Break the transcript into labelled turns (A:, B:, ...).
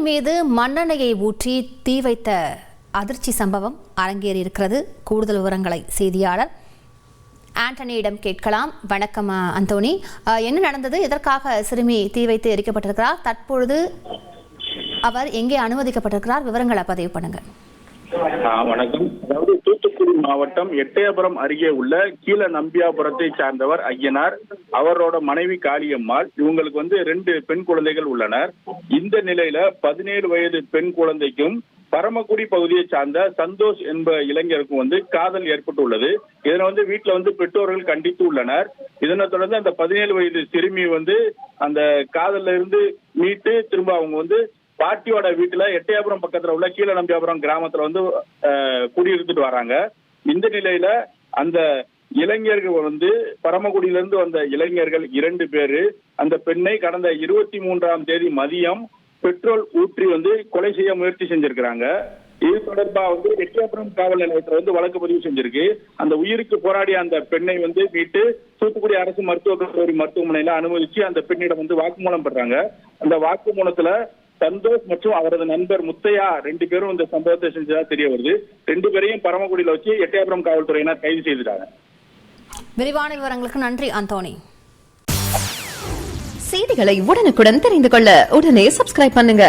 A: மீது மண்ணெண்ணெயை ஊற்றி தீ வைத்த அதிர்ச்சி சம்பவம் அரங்கேறியிருக்கிறது. கூடுதல் விவரங்களை செய்தியாளர் ஆண்டனியிடம் கேட்கலாம். வணக்கம் அந்தோனி, என்ன நடந்தது? எதற்காக சிறுமி தீ வைத்து எரிக்கப்பட்டிருக்கிறார்? தற்பொழுது அவர் எங்கே அனுமதிக்கப்பட்டிருக்கிறார்? விவரங்களை பதிவு பண்ணுங்க.
B: வணக்கம். அதாவது தூத்துக்குடி மாவட்டம் எட்டயபுரம் அருகே உள்ள கீழ நம்பியாபுரத்தை சார்ந்தவர் ஐயனார். அவரோட மனைவி காளியம்மாள். இவங்களுக்கு 2 பெண் குழந்தைகள் உள்ளனர். இந்த நிலையில 17 வயது பெண் குழந்தைக்கும் பரமக்குடி பகுதியை சார்ந்த சந்தோஷ் என்ப இளைஞருக்கும் காதல் ஏற்பட்டுள்ளது. இதனை வீட்டுல பெற்றோர்கள் கண்டித்து உள்ளனர். இதனை தொடர்ந்து அந்த 17 வயது சிறுமி அந்த காதல்ல இருந்து மீட்டு திரும்ப அவங்க பாட்டியோட வீட்டுல எட்டயபுரம் பக்கத்துல உள்ள கீழ நம்பியாபுரம் கிராமத்துல குடியிருந்துட்டு வராங்க. இந்த நிலையில அந்த இளைஞர்கள் பரமக்குடியில இருந்து வந்த இளைஞர்கள் 2 பேரு அந்த பெண்ணை கடந்த 23ஆம் தேதி மதியம் பெட்ரோல் ஊற்றி கொலை செய்ய முயற்சி செஞ்சிருக்கிறாங்க. இது தொடர்பா எட்டயபுரம் காவல் நிலையத்துல வழக்கு பதிவு செஞ்சிருக்கு. அந்த உயிருக்கு போராடிய அந்த பெண்ணை மீட்டு தூத்துக்குடி அரசு மருத்துவக் கல்லூரி மருத்துவமனையில அனுமதிச்சு அந்த பெண்ணிடம் வாக்குமூலம் பெறாங்க. அந்த வாக்குமூலத்துல சந்தோஷ் மற்றும் அவரது நண்பர் முத்தையா 2 பேரும் இந்த சம்பவத்தை செஞ்சதா தெரிய வருது. 2 பேரையும் பரமக்குடியில வச்சு எட்டயபுரம் காவல்துறையினர் கைது செய்துட்டாங்க.
A: விரிவான விவரங்களுக்கு நன்றி அந்தோனி.
C: செய்திகளை உடனுக்குடன் தெரிந்து கொள்ள உடனே சப்ஸ்கிரைப் பண்ணுங்க.